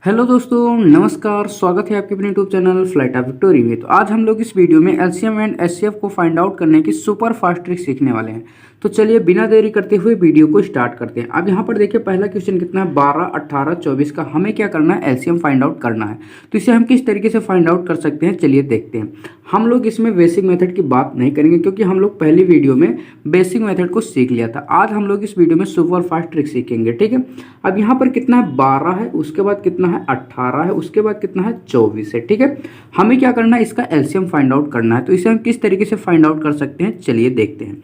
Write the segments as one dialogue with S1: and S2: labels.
S1: Hello दोस्तों, नमस्कार। स्वागत है आपके अपने YouTube channel flight of victory में। तो आज हम लोग इस वीडियो में एलसीएम एंड एचसीएफ को फाइंड आउट करने की सुपर फास्ट ट्रिक सीखने वाले हैं। तो चलिए बिना देरी करते हुए वीडियो को स्टार्ट करते हैं। अब यहाँ पर देखिए पहला क्वेश्चन कितना है, 12, 18, 24 का हमें क्या करना है, एलसीएम फाइंड आउट करना है। तो इसे हम किस तरीके से फाइंड आउट कर सकते हैं, चलिए देखते हैं। हम लोग इसमें बेसिक मेथड की बात नहीं करेंगे क्योंकि हम लोग पहली वीडियो में बेसिक मेथड को सीख लिया था। आज हम लोग इस वीडियो में सुपर फास्ट ट्रिक सीखेंगे, ठीक है। अब यहाँ पर कितना है, 12 है, उसके बाद कितना है, 18 है, उसके बाद कितना है, 24 है, ठीक है। हमें क्या करना है, इसका एलसीएम फाइंड आउट करना है। तो इसे हम किस तरीके से फाइंड आउट कर सकते हैं, चलिए देखते हैं।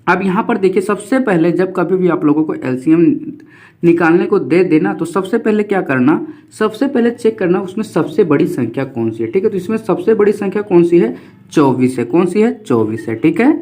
S1: अब यहाँ पर देखिए, सबसे पहले जब कभी भी आप लोगों को एलसीएम निकालने को दे देना, तो सबसे पहले क्या करना, सबसे पहले चेक करना उसमें सबसे बड़ी संख्या कौन सी है, ठीक है। तो इसमें सबसे बड़ी संख्या कौन सी है, 24 है। कौन सी है, 24 है, ठीक है।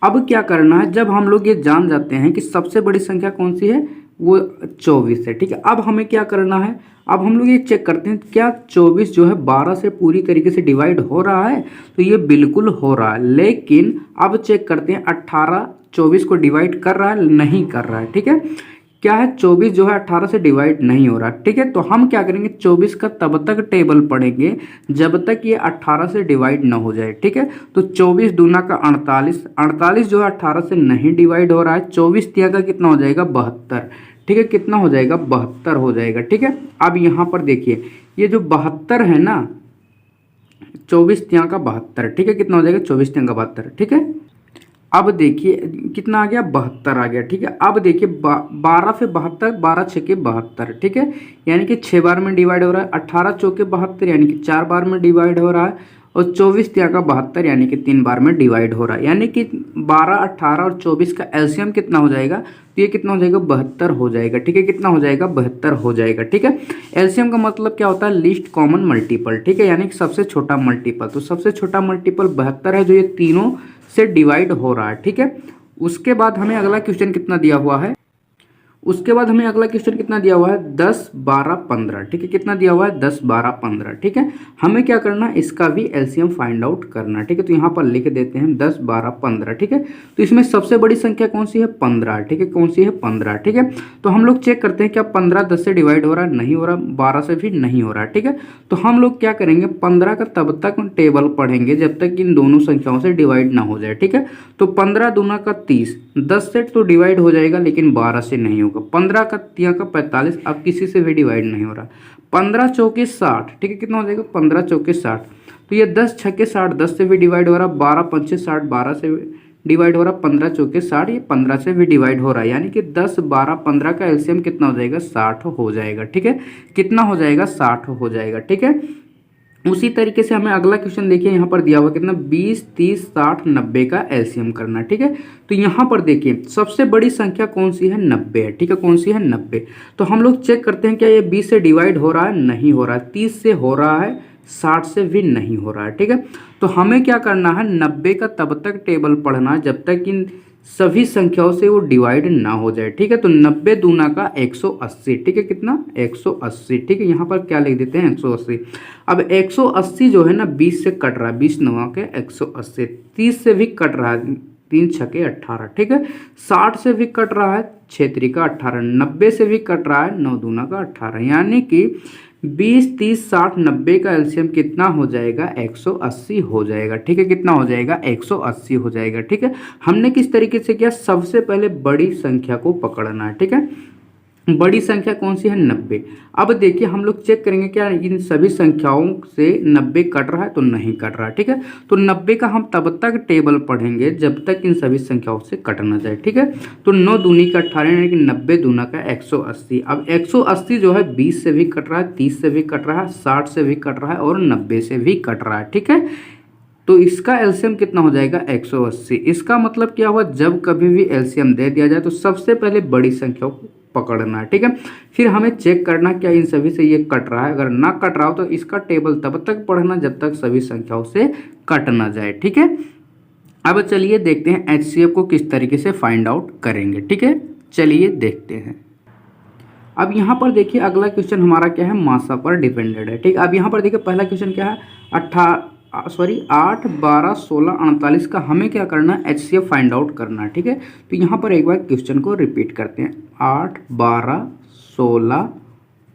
S1: अब क्या करना है, जब हम लोग ये जान जाते हैं कि सबसे बड़ी संख्या कौन सी है, वो 24 है, ठीक है। अब हमें क्या करना है, अब हम लोग ये चेक करते हैं क्या 24 जो है 12 से पूरी तरीके से डिवाइड हो रहा है। तो ये बिल्कुल हो रहा है, लेकिन अब चेक करते हैं 18 24 को डिवाइड कर रहा है, नहीं कर रहा है, ठीक है। क्या है, 24 जो है 18 से डिवाइड नहीं हो रहा, ठीक है। तो हम क्या करेंगे, 24 का तब तक टेबल पढ़ेंगे जब तक ये 18 से डिवाइड ना हो जाए, ठीक है। तो 24 दूना का 48, 48 जो है 18 से नहीं डिवाइड हो रहा है। 24 तिया का कितना हो जाएगा, 72, ठीक है। कितना हो जाएगा, 72 हो जाएगा, ठीक है। अब यहाँ पर देखिए, ये जो 72 है ना, 24 तिया का 72, ठीक है। कितना हो जाएगा, 24 तिया का 72, ठीक है। अब देखिए कितना आ गया, 72 आ गया, ठीक है। अब देखिए 12 से 72, 12 छके 72, ठीक है। यानी कि 6 बार में डिवाइड हो रहा है। 18 चौके 72 यानी कि 4 बार में डिवाइड हो रहा है। और 24 तिया का 72 यानी कि 3 बार में डिवाइड हो रहा है। यानी कि 12, 18 और 24 का एलसीएम कितना हो जाएगा, तो ये कितना हो जाएगा, 72 हो जाएगा, ठीक है। कितना हो जाएगा, 72 हो जाएगा, ठीक है। एलसीएम का मतलब क्या होता है, लीस्ट कॉमन मल्टीपल, ठीक है। यानी कि सबसे छोटा मल्टीपल। तो सबसे छोटा मल्टीपल 72 है, जो ये तीनों से डिवाइड हो रहा है, ठीक है। उसके बाद हमें अगला क्वेश्चन कितना दिया हुआ है, उसके बाद हमें अगला क्वेश्चन कितना दिया हुआ है, 10, 12, 15, ठीक है। कितना दिया हुआ है, 10, 12, 15, ठीक है। हमें क्या करना है, इसका भी एलसीएम फाइंड आउट करना, ठीक है। तो यहाँ पर लिख देते हैं 10, 12, 15, ठीक है। तो इसमें सबसे बड़ी संख्या कौन सी है, 15, ठीक है। कौन सी है, 15, ठीक है। तो हम लोग चेक करते हैं क्या 15 10 से डिवाइड हो रहा है, नहीं हो रहा। 12 से भी नहीं हो रहा, ठीक है। तो हम लोग क्या करेंगे, 15 का तब तक टेबल पढ़ेंगे जब तक इन दोनों संख्याओं से डिवाइड ना हो जाए, ठीक है। तो 15 दूना का 30, 10 से तो डिवाइड हो जाएगा लेकिन 12 से नहीं होगा। 15 का तिया का 45, अब किसी से भी डिवाइड नहीं हो रहा। 15 चौके 60, ठीक है। कितना हो जाएगा, 15 चौके 60। तो ये 10 छक्के 60, 10 से भी डिवाइड हो रहा। 12 पंचे 60, 12 से डिवाइड हो रहा। 15 चौके 60, ये 15 से भी डिवाइड हो रहा है। यानी कि 10, 12, 15 का एलसीएम कितना हो जाएगा, 60 हो जाएगा, ठीक है। कितना हो जाएगा, 60 हो जाएगा, ठीक है। उसी तरीके से हमें अगला क्वेश्चन देखिए, यहाँ पर दिया हुआ कितना, 20, 30, 60, 90 का एलसीएम करना, ठीक है। तो यहाँ पर देखिए सबसे बड़ी संख्या कौन सी है, 90 है, ठीक है। कौन सी है, 90। तो हम लोग चेक करते हैं क्या ये 20 से डिवाइड हो रहा है, नहीं हो रहा है। 30 से हो रहा है, 60 से भी नहीं हो रहा है, ठीक है। तो हमें क्या करना है, 90 का तब तक टेबल पढ़ना है जब तक इन सभी संख्याओं से वो डिवाइड ना हो जाए, ठीक है। तो 90 दूना का 180, ठीक है। कितना, 180, ठीक है। यहाँ पर क्या लिख देते हैं, 180। अब 180 जो है ना 20 से कट रहा है, 20 9 के 180। 30 से भी कट रहा है, 3 छके 18, ठीक है। 60 से भी कट रहा है, 6 त्रिका 18। 90 से भी कट रहा है, 9 दूना का 18। यानी कि 20, 30, 60, 90 का एलसीएम कितना हो जाएगा, 180 हो जाएगा, ठीक है। कितना हो जाएगा, 180 हो जाएगा, ठीक है। हमने किस तरीके से किया, सबसे पहले बड़ी संख्या को पकड़ना है, ठीक है। बड़ी संख्या कौन सी है, 90। अब देखिए हम लोग चेक करेंगे क्या इन सभी संख्याओं से 90 कट रहा है, तो नहीं कट रहा है, ठीक है। तो 90 का हम तब तक टेबल पढ़ेंगे जब तक इन सभी संख्याओं से कट ना जाए, ठीक है। तो 9 दूनी का 18 यानी कि 90 दूना का 180। अब 180 जो है 20 से भी कट रहा है, 30 से भी कट रहा है, 60 से भी कट रहा है और 90 से भी कट रहा है, ठीक है। तो इसका एलसीएम कितना हो जाएगा, 180। इसका मतलब क्या हुआ, जब कभी भी एलसीएम दे दिया जाए तो सबसे पहले बड़ी संख्याओं को पकड़ना है, ठीक है। फिर हमें चेक करना क्या इन सभी से ये कट रहा है। अगर ना कट रहा हो तो इसका टेबल तब तक पढ़ना जब तक सभी संख्याओं से कट ना जाए, ठीक है। अब चलिए देखते हैं एचसीएफ को किस तरीके से फाइंड आउट करेंगे, ठीक है। चलिए देखते हैं। अब यहाँ पर देखिए अगला क्वेश्चन हमारा क्या है, मासा पर डिपेंडेड है, ठीक है। अब यहाँ पर देखिए पहला क्वेश्चन क्या है, 8, 12, 16, 48 का हमें क्या करना है, एचसीएफ फाइंड आउट करना है, ठीक है। तो यहाँ पर एक बार क्वेश्चन को रिपीट करते हैं, 8, 12, 16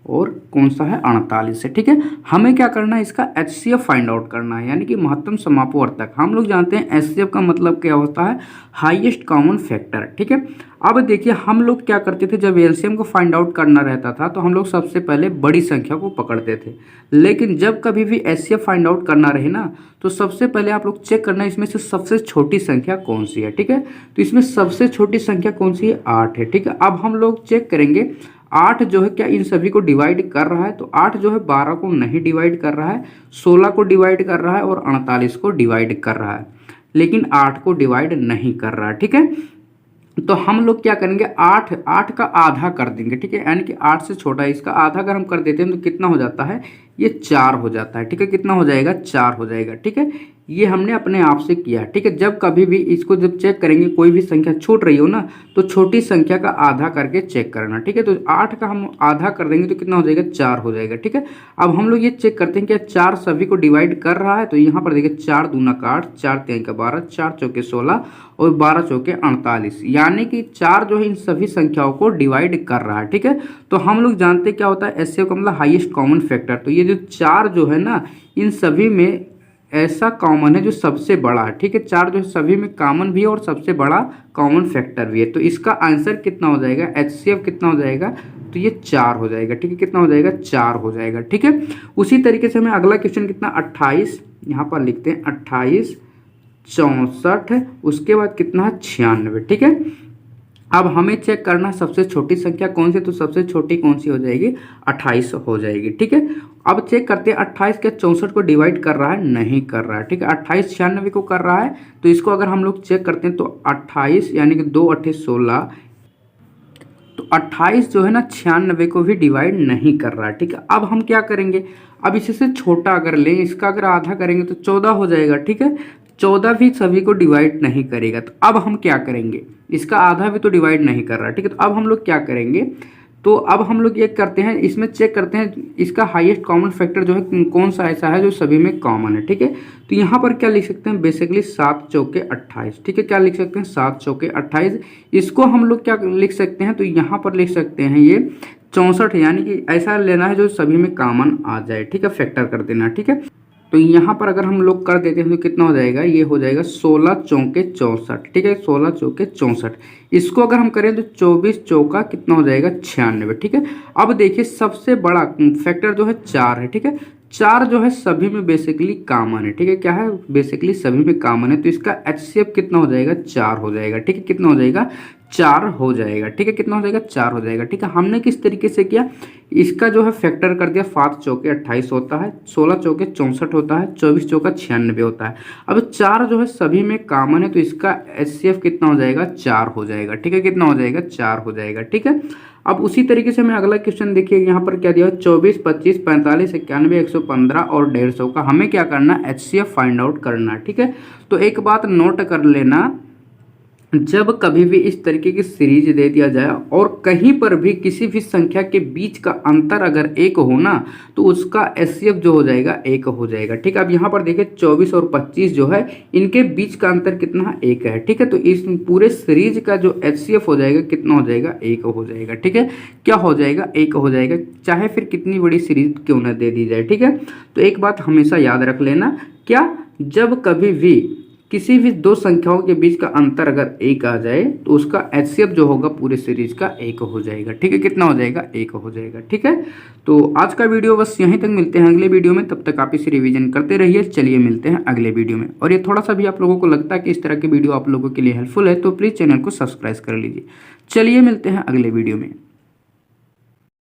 S1: और कौन सा है 48 है। ठीक है, हमें क्या करना है, इसका HCF फाइंड आउट करना है, यानी कि महत्तम समापवर्तक। हम लोग जानते हैं HCF का मतलब क्या होता है, हाईएस्ट कॉमन फैक्टर। ठीक है, अब देखिए हम लोग क्या करते थे, जब एलसीएम को फाइंड आउट करना रहता था तो हम लोग सबसे पहले बड़ी संख्या को पकड़ते थे, लेकिन जब कभी भी HCF फाइंड आउट करना रहे ना तो सबसे पहले आप लोग चेक करना इसमें से सबसे छोटी संख्या कौन सी है। ठीक है, तो इसमें सबसे छोटी संख्या कौन सी है, 8 है। ठीक है, अब हम लोग चेक करेंगे 8 जो है क्या इन सभी को डिवाइड कर रहा है, तो 8 जो है 12 को नहीं डिवाइड कर रहा है, 16 को डिवाइड कर रहा है और 48 को डिवाइड कर रहा है, लेकिन 8 को डिवाइड नहीं कर रहा है। ठीक है, तो हम लोग क्या करेंगे, 8 का आधा कर देंगे। ठीक है, यानी कि 8 से छोटा है, इसका आधा अगर हम कर देते हैं तो कितना हो जाता है, ये 4 हो जाता है। ठीक है, कितना हो जाएगा, 4 हो जाएगा। ठीक है, ये हमने अपने आप से किया। ठीक है, जब कभी भी इसको जब चेक करेंगे कोई भी संख्या छूट रही हो ना तो छोटी संख्या का आधा करके चेक करना। ठीक है, तो 8 का हम आधा कर देंगे तो कितना हो जाएगा, 4 हो जाएगा। ठीक है, अब हम लोग ये चेक करते हैं कि 4 सभी को डिवाइड कर रहा है, तो यहाँ पर देखिए 4 दूना का 8, 4 तीन का 12, 4 चौके 16 और 12 चौके 48, यानी कि 4 जो है इन सभी संख्याओं को डिवाइड कर रहा है। ठीक है, तो हम लोग जानते क्या होता है HCF का मतलब हाईएस्ट कॉमन फैक्टर। तो ये जो 4 जो है ना इन सभी में ऐसा कॉमन है जो सबसे बड़ा है। ठीक है, 4 जो है सभी में कॉमन भी है और सबसे बड़ा कॉमन फैक्टर भी है, तो इसका आंसर कितना हो जाएगा, HCF कितना हो जाएगा, तो ये 4 हो जाएगा। ठीक है, कितना हो जाएगा, 4 हो जाएगा। ठीक है, उसी तरीके से हमें अगला क्वेश्चन कितना 28 यहाँ पर लिखते हैं, 28 64, उसके बाद कितना है 96। ठीक है, अब हमें चेक करना सबसे छोटी संख्या कौन सी, तो सबसे छोटी कौन सी हो जाएगी, 28 हो जाएगी। ठीक है, अब चेक करते हैं 28 के 64 को डिवाइड कर रहा है, नहीं कर रहा है। ठीक है, 28 96 को कर रहा है, तो इसको अगर हम लोग चेक करते हैं तो 28 यानी कि 2 8 16, तो 28 जो है ना 96 को भी डिवाइड नहीं कर रहा है। ठीक है, अब हम क्या करेंगे, अब इससे छोटा अगर लें, इसका अगर आधा करेंगे तो 14 हो जाएगा। ठीक है, 14 भी सभी को डिवाइड नहीं करेगा, तो अब हम क्या करेंगे, इसका आधा भी तो डिवाइड नहीं कर रहा है। ठीक है, तो अब हम लोग क्या करेंगे, तो अब हम लोग ये करते हैं, इसमें चेक करते हैं इसका हाईएस्ट कॉमन फैक्टर जो है कौन सा ऐसा है जो सभी में कॉमन है। ठीक है, तो यहाँ पर क्या लिख सकते हैं, बेसिकली 7 चौके 28। ठीक है, क्या लिख सकते हैं, 7 चौके 28। इसको हम लोग क्या लिख सकते हैं, तो यहाँ पर लिख सकते हैं ये 64, यानी कि ऐसा लेना है जो सभी में कॉमन आ जाए। ठीक है, फैक्टर कर देना। ठीक है, तो यहाँ पर अगर हम लोग कर देते हैं तो कितना हो जाएगा, ये हो जाएगा 16 चौके 64। ठीक है, 16 चौके 64, इसको अगर हम करें तो 24 चौका कितना हो जाएगा, 96। ठीक है, अब देखिए सबसे बड़ा फैक्टर जो है 4 है। ठीक है, 4 जो है सभी में बेसिकली कॉमन है। ठीक है, क्या है, बेसिकली सभी में कॉमन है, तो इसका HCF कितना हो जाएगा, 4 हो जाएगा। ठीक है, कितना हो जाएगा, 4 हो जाएगा। ठीक है, कितना हो जाएगा, 4 हो जाएगा। ठीक है, हमने किस तरीके से किया, इसका जो है फैक्टर कर दिया, 7 चौके 28 होता है, 16 चौके 64 होता है, 24 चौका 96 होता है। अब 4 जो है सभी में कॉमन है, तो इसका HCF कितना हो जाएगा, 4 हो जाएगा। ठीक है, कितना हो जाएगा, 4 हो जाएगा। ठीक है, अब उसी तरीके से हमें अगला क्वेश्चन देखिए, यहाँ पर क्या दिया, 24 25 45 91 115 और 150 का हमें क्या करना, HCF फाइंड आउट करना। ठीक है, तो एक बात नोट कर लेना, जब कभी भी इस तरीके की सीरीज दे दिया जाए और कहीं पर भी किसी भी संख्या के बीच का अंतर अगर 1 हो ना तो उसका HCF जो हो जाएगा 1 हो जाएगा। ठीक है, अब यहाँ पर देखिए 24 और 25 जो है इनके बीच का अंतर कितना 1 है। ठीक है, तो इस पूरे सीरीज का जो HCF हो जाएगा कितना हो जाएगा, 1 हो जाएगा। ठीक है, क्या हो जाएगा, 1 हो जाएगा, चाहे फिर कितनी बड़ी सीरीज क्यों ना दे दी जाए। ठीक है, तो एक बात हमेशा याद रख लेना, क्या, जब कभी भी किसी भी दो संख्याओं के बीच का अंतर अगर 1 आ जाए तो उसका HCF जो होगा पूरे सीरीज का 1 हो जाएगा। ठीक है, कितना हो जाएगा, 1 हो जाएगा। ठीक है, तो आज का वीडियो बस यहीं तक, मिलते हैं अगले वीडियो में, तब तक आप इसे रिवीजन करते रहिए। चलिए मिलते हैं अगले वीडियो में, और ये थोड़ा सा भी आप लोगों को लगता है कि इस तरह के वीडियो आप लोगों के लिए हेल्पफुल है तो प्लीज़ चैनल को सब्सक्राइब कर लीजिए। चलिए मिलते हैं अगले वीडियो में।